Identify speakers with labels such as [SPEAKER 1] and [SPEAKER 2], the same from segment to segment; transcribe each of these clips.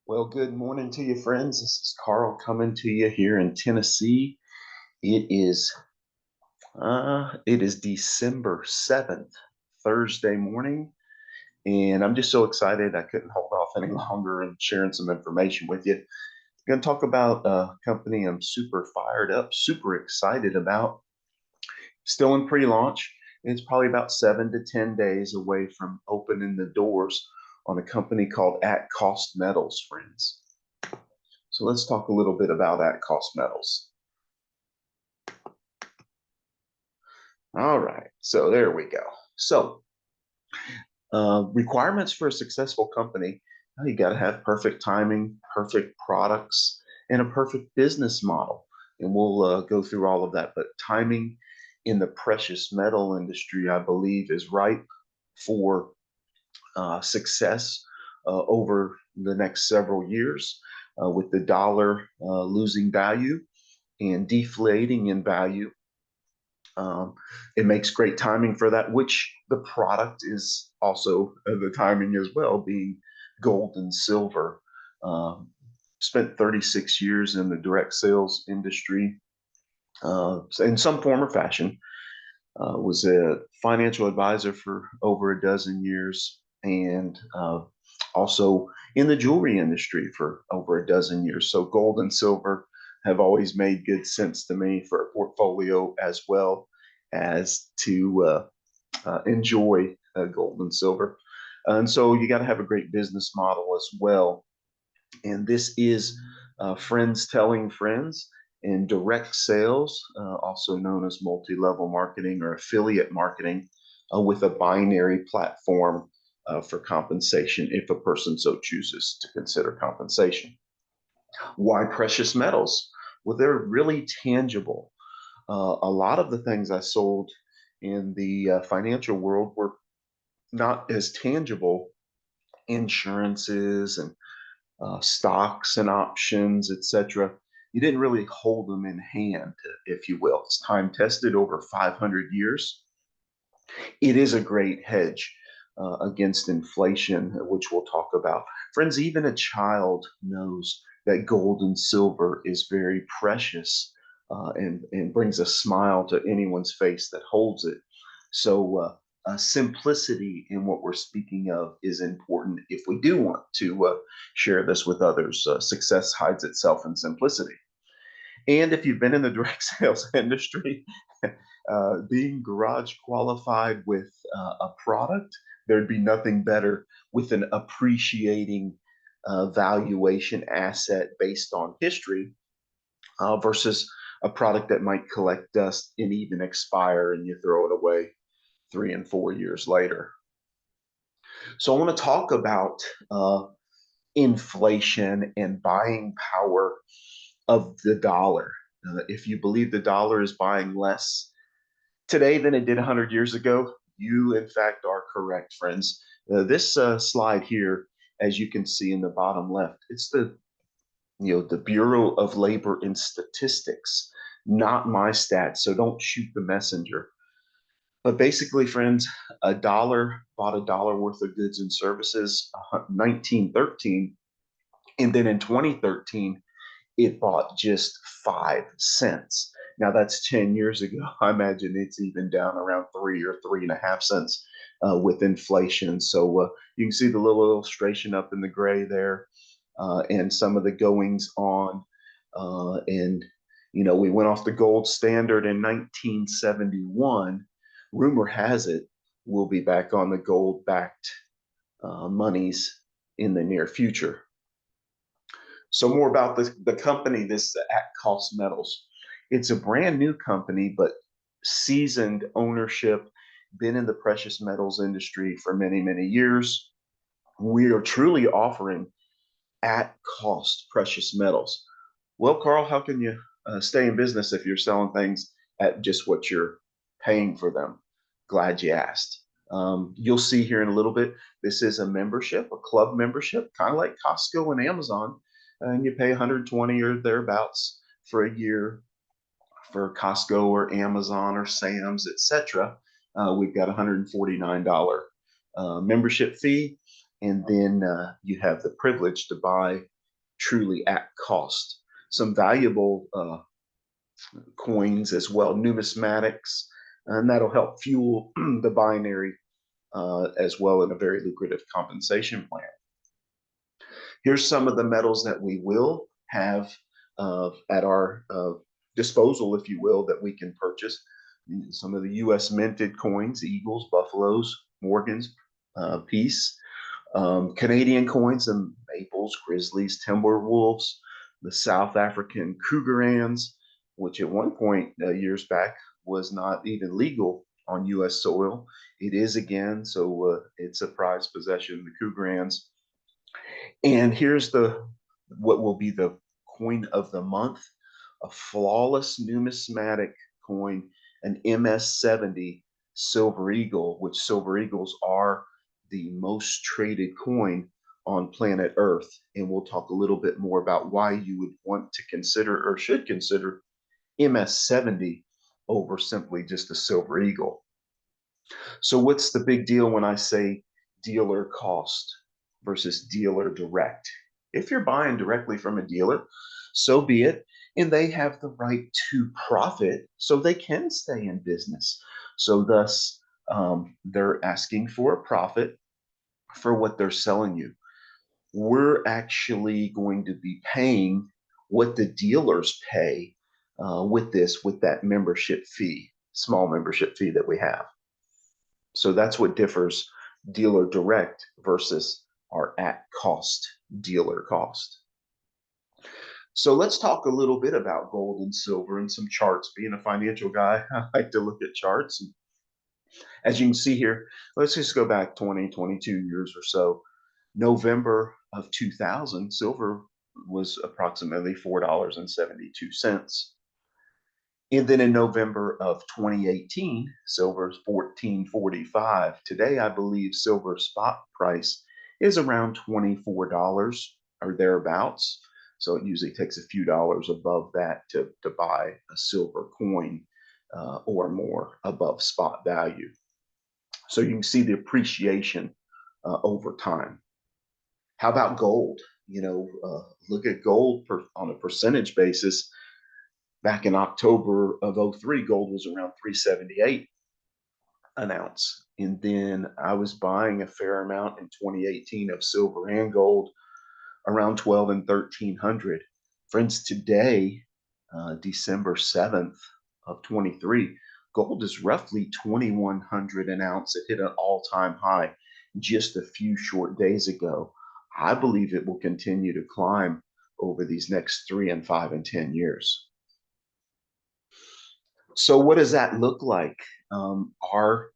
[SPEAKER 1] Well, good morning to you, friends. This is Carl coming to you here in Tennessee. It is it is December 7th, Thursday morning, and I'm just so excited I couldn't hold off any longer and sharing some information with you. I'm going to talk about a company I'm super fired up, super excited about. Still in pre-launch. It's probably about 7 to 10 days away from opening the doors on a company called At Cost Metals, friends. So let's talk a little bit about At Cost Metals. All right, so there we go. So, requirements for a successful company, well, you got to have perfect timing, perfect products, and a perfect business model. And we'll go through all of that. But timing in the precious metal industry, I believe, is ripe for success over the next several years with the dollar losing value and deflating in value. It makes great timing for that, which the product is also the timing as well, being gold and silver. Um, Spent 36 years in the direct sales industry in some form or fashion. Was a financial advisor for over a dozen years and also in the jewelry industry for over a dozen years. So gold and silver have always made good sense to me for a portfolio as well as to enjoy gold and silver. And so you got to have a great business model as well. And this is friends telling friends in direct sales, also known as multi-level marketing or affiliate marketing, with a binary platform for compensation if a person so chooses to consider compensation. Why precious metals? Well, they're really tangible. A lot of the things I sold in the financial world were not as tangible. Insurances and stocks and options, etc. You didn't really hold them in hand, if you will. It's time tested over 500 years. It is a great hedge against inflation, which we'll talk about. Friends, even a child knows that gold and silver is very precious and brings a smile to anyone's face that holds it. So, simplicity in what we're speaking of is important if we do want to share this with others. Success hides itself in simplicity. And if you've been in the direct sales industry, being garage qualified with a product, there'd be nothing better with an appreciating valuation asset based on history versus a product that might collect dust and even expire and you throw it away 3 and 4 years later. So I want to talk about inflation and buying power of the dollar. If you believe the dollar is buying less today than it did 100 years ago, you in fact are correct, friends. This slide here, as you can see in the bottom left, it's the Bureau of Labor and Statistics, not my stats. So don't shoot the messenger. But basically, friends, a dollar bought a dollar worth of goods and services 1913, and then in 2013 it bought just 5 cents. Now that's 10 years ago. I imagine it's even down around 3 or 3.5 cents with inflation. So you can see the little illustration up in the gray there and some of the goings on. And, we went off the gold standard in 1971. Rumor has it we'll be back on the gold backed monies in the near future. So more about the company, this At Cost Metals. It's a brand new company, but seasoned ownership, been in the precious metals industry for many, many years. We are truly offering at cost precious metals. Well, Carl, how can you stay in business if you're selling things at just what you're paying for them? Glad you asked. You'll see here in a little bit, this is a membership, a club membership, kind of like Costco and Amazon. And you pay 120 or thereabouts for a year for Costco or Amazon or Sam's, etc. We've got $149 membership fee. And then you have the privilege to buy truly at cost. Some valuable coins as well, numismatics, and that'll help fuel the binary as well in a very lucrative compensation plan. Here's some of the metals that we will have at our disposal, if you will, that we can purchase. Some of the U.S. minted coins, Eagles, Buffaloes, Morgans, Peace, Canadian coins, the Maples, Grizzlies, Timberwolves, the South African Krugerrands, which at one point years back was not even legal on U.S. soil. It is again, so it's a prized possession, the Krugerrands. And here's the what will be the coin of the month, a flawless numismatic coin, an MS-70 Silver Eagle, which Silver Eagles are the most traded coin on planet Earth. And we'll talk a little bit more about why you would want to consider or should consider MS-70 over simply just a Silver Eagle. So what's the big deal when I say dealer cost versus dealer direct? If you're buying directly from a dealer, so be it. And they have the right to profit, so they can stay in business. So thus, they're asking for a profit for what they're selling you. We're actually going to be paying what the dealers pay with that membership fee, small membership fee that we have. So that's what differs dealer direct versus our at cost dealer cost. So let's talk a little bit about gold and silver and some charts. Being a financial guy, I like to look at charts. And as you can see here, let's just go back 20, 22 years or so. November of 2000, silver was approximately $4.72. And then in November of 2018, silver's 14.45. Today, I believe silver spot price is around $24 or thereabouts. So it usually takes a few dollars above that to buy a silver coin or more above spot value. So you can see the appreciation over time. How about gold? Look at gold on a percentage basis. Back in October of 03, gold was around 378 an ounce. And then I was buying a fair amount in 2018 of silver and gold around 12 and 1300. Friends, today, December 7th of 23, gold is roughly 2100 an ounce. It hit an all-time high just a few short days ago. I believe it will continue to climb over these next 3 and 5 and 10 years. So what does that look like? Our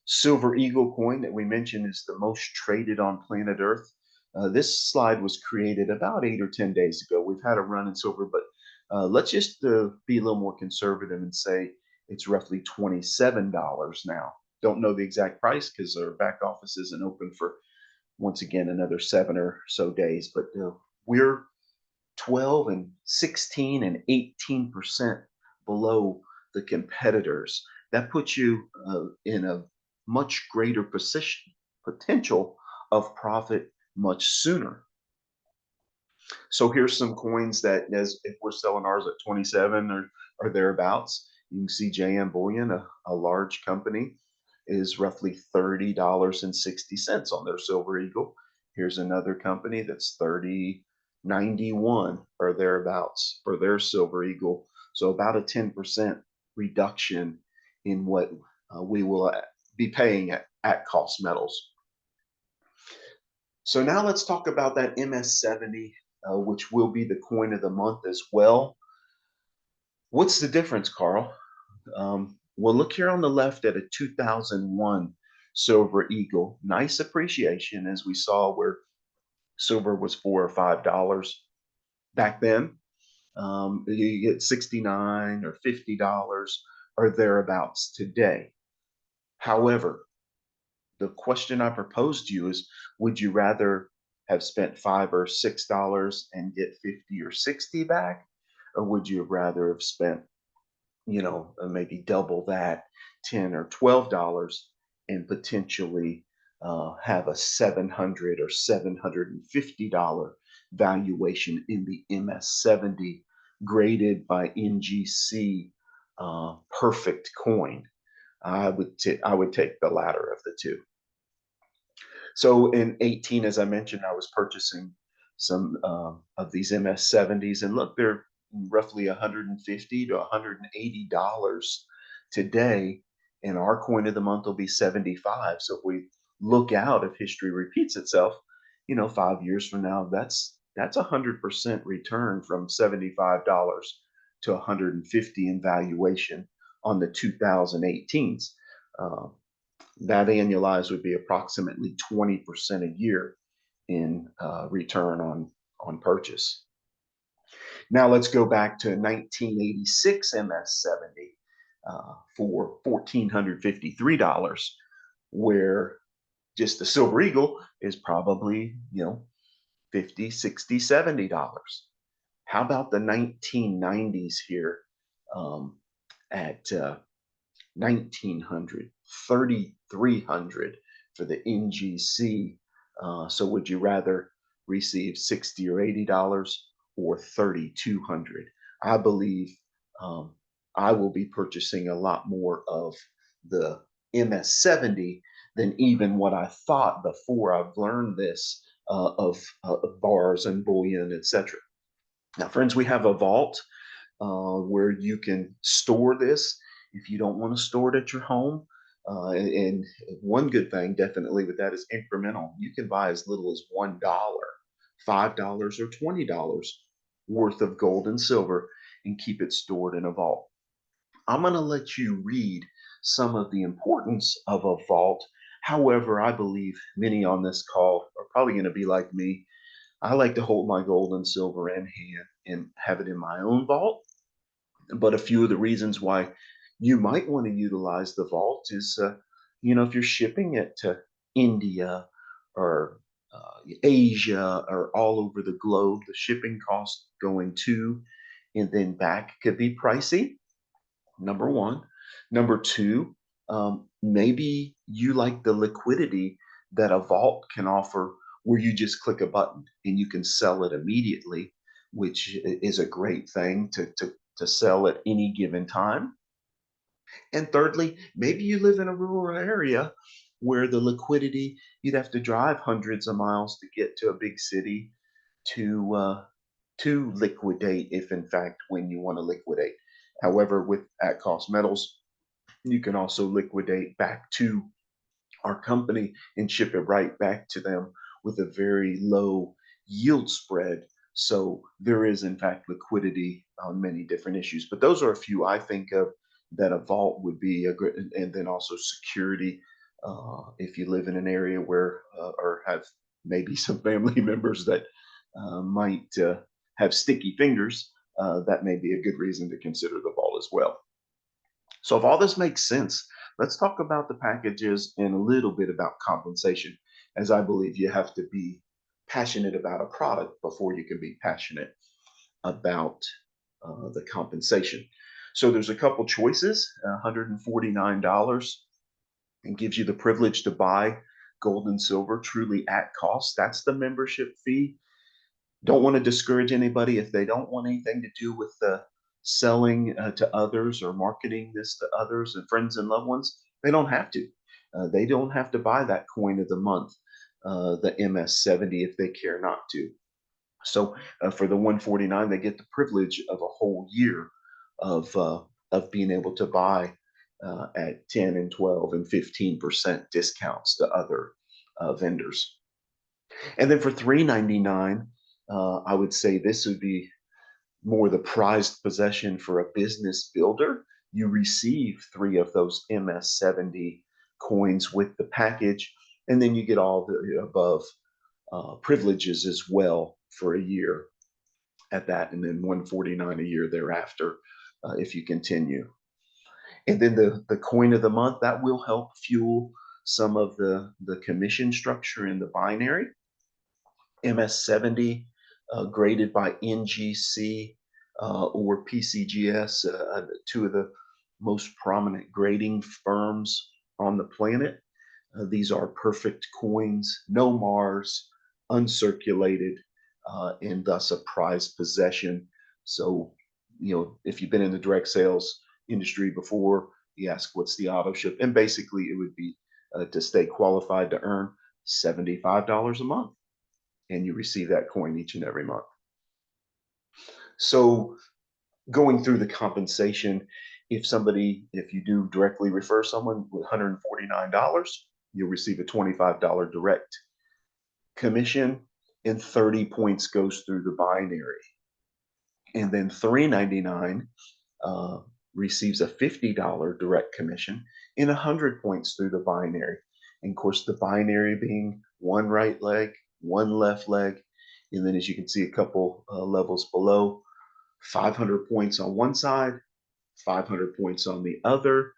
[SPEAKER 1] Silver Eagle coin that we mentioned is the most traded on planet Earth. This slide was created about 8 or 10 days ago. We've had a run in silver, but let's just be a little more conservative and say it's roughly $27 now. Don't know the exact price because our back office isn't open for, once again, another 7 or so days, but we're 12 and 16 and 18% below the competitors. That puts you in a much greater position, potential of profit much sooner. So here's some coins that, as if we're selling ours at 27 or thereabouts, you can see JM Bullion, a large company, is roughly $30.60 on their Silver Eagle. Here's another company that's $30.91 or thereabouts for their Silver Eagle. So about a 10% reduction in what we will be paying at cost metals. So now let's talk about that MS-70, which will be the coin of the month as well. What's the difference, Carl? Well, look here on the left at a 2001 Silver Eagle. Nice appreciation, as we saw where silver was $4 or $5 back then. You get $69 or $50 or thereabouts today. However, the question I proposed to you is, would you rather have spent $5 or $6 and get 50 or 60 back? Or would you rather have spent, maybe double that, $10 or $12 and potentially have a 700 or $750 valuation in the MS70 graded by NGC perfect coin. I would take the latter of the two. So in 18, as I mentioned, I was purchasing some of these MS70s, and look, they're roughly 150 to $180 today, and our coin of the month will be 75. So if we look out, if history repeats itself, 5 years from now, that's 100% return from $75 to 150 in valuation on the 2018s. That annualized would be approximately 20% a year in return on purchase. Now let's go back to 1986 MS70 for $1,453, where just the Silver Eagle is probably, 50, 60, $70. How about the 1990s here at 1900, 3300 for the NGC. So would you rather receive 60 or $80 or 3200? I believe I will be purchasing a lot more of the MS70 than even what I thought before I've learned this of bars and bullion, etc. Now, friends, we have a vault where you can store this if you don't want to store it at your home. And one good thing definitely with that is incremental. You can buy as little as $1, $5, or $20 worth of gold and silver and keep it stored in a vault. I'm going to let you read some of the importance of a vault. However, I believe many on this call are probably going to be like me. I like to hold my gold and silver in hand and have it in my own vault. But a few of the reasons why you might want to utilize the vault is, if you're shipping it to India or Asia or all over the globe, the shipping cost going to and then back could be pricey. Number one. Number two, maybe you like the liquidity that a vault can offer where you just click a button and you can sell it immediately, which is a great thing to sell at any given time. And thirdly, maybe you live in a rural area where the liquidity, you'd have to drive hundreds of miles to get to a big city to liquidate, if in fact when you want to liquidate. However, with at cost metals, you can also liquidate back to our company and ship it right back to them with a very low yield spread. So there is, in fact, liquidity on many different issues. But those are a few I think of that a vault would be a great, and then also security. If you live in an area where, or have maybe some family members that might have sticky fingers, that may be a good reason to consider the vault as well. So if all this makes sense, let's talk about the packages and a little bit about compensation, as I believe you have to be passionate about a product before you can be passionate about the compensation. So there's a couple choices. $149 and gives you the privilege to buy gold and silver truly at cost. That's the membership fee. Don't want to discourage anybody if they don't want anything to do with the selling to others or marketing this to others and friends and loved ones. They don't have to. They don't have to buy that coin of the month, the MS70, if they care not to. So for the 149, they get the privilege of a whole year of being able to buy at 10 and 12 and 15% discounts to other vendors. And then for 399, I would say this would be more the prized possession for a business builder. You receive 3 of those MS70 coins with the package, and then you get all the above privileges as well for a year at that, and then 149 a year thereafter if you continue. And then the coin of the month that will help fuel some of the commission structure in the binary. MS70 graded by NGC or PCGS, two of the most prominent grading firms on the planet. These are perfect coins, no Mars, uncirculated, and thus a prized possession. So, if you've been in the direct sales industry before, you ask what's the auto ship, and basically it would be to stay qualified to earn $75 a month, and you receive that coin each and every month. So, going through the compensation, if you do directly refer someone with $149, you'll receive a $25 direct commission, and 30 points goes through the binary. And then 399 uh, receives a $50 direct commission and 100 points through the binary. And of course, the binary being one right leg, one left leg. And then, as you can see, a couple levels below, 500 points on one side, 500 points on the other.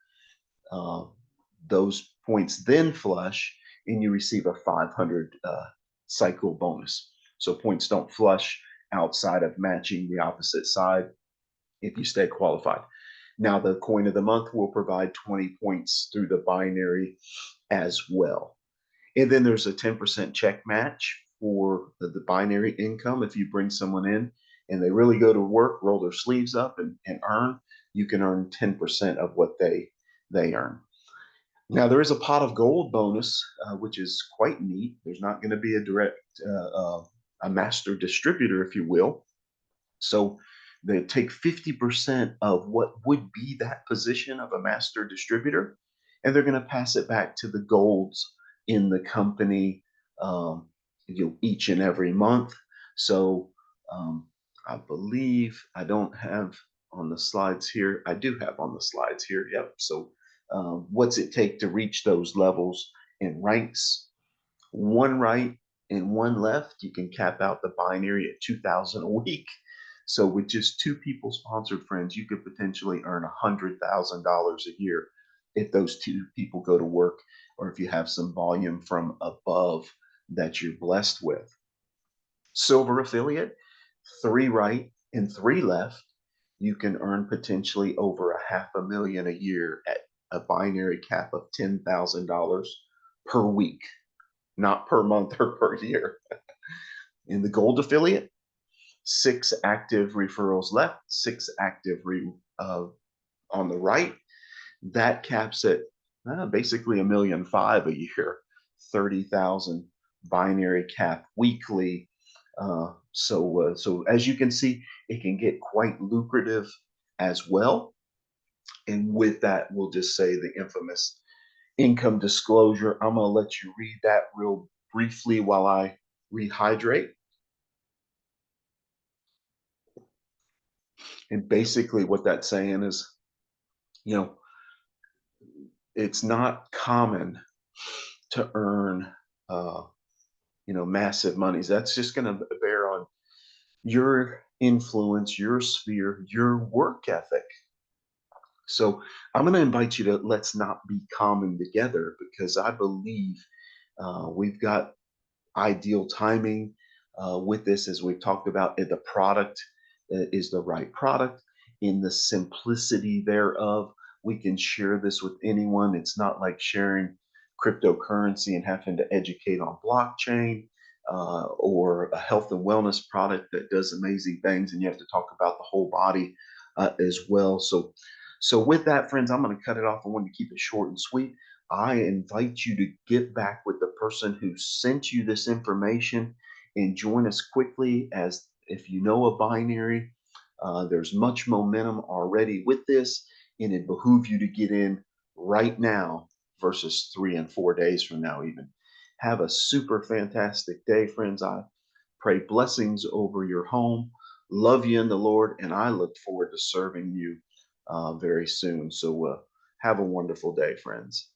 [SPEAKER 1] Uh, those points then flush, and you receive a 500 cycle bonus. So points don't flush outside of matching the opposite side if you stay qualified. Now, the coin of the month will provide 20 points through the binary as well. And then there's a 10% check match for the binary income. If you bring someone in and they really go to work, roll their sleeves up and earn, you can earn 10% of what they earn. Now, there is a pot of gold bonus, which is quite neat. There's not going to be a direct, a master distributor, if you will. So they take 50% of what would be that position of a master distributor, and they're going to pass it back to the golds in the company, um, each and every month. So I believe I don't have on the slides here. I do have on the slides here. Yep. So what's it take to reach those levels in ranks? One right and one left, you can cap out the binary at 2,000 a week. So with just two people sponsored friends, you could potentially earn $100,000 a year if those two people go to work, or if you have some volume from above that you're blessed with. Silver affiliate, three right and three left, you can earn potentially over a half a million a year at a binary cap of $10,000 per week, not per month or per year. In the gold affiliate, six active referrals left, six active on the right. That caps at basically $1.5 million a year, 30,000 binary cap weekly. So as you can see, it can get quite lucrative as well. And with that, we'll just say the infamous income disclosure. I'm going to let you read that real briefly while I rehydrate. And basically, what that's saying is, you know, it's not common to earn, uh, massive monies. That's just going to bear on your influence, your sphere, your work ethic. So I'm going to invite you to let's not be common together, because I believe we've got ideal timing with this, as we've talked about. The product is the right product in the simplicity thereof. We can share this with anyone. It's not like sharing cryptocurrency and having to educate on blockchain, or a health and wellness product that does amazing things, and you have to talk about the whole body as well. So with that, friends, I'm going to cut it off. I want to keep it short and sweet. I invite you to get back with the person who sent you this information and join us quickly, as if you know a binary, there's much momentum already with this, and it behooves you to get in right now versus 3 and 4 days from now even. Have a super fantastic day, friends. I pray blessings over your home. Love you in the Lord, and I look forward to serving you very soon. So have a wonderful day, friends.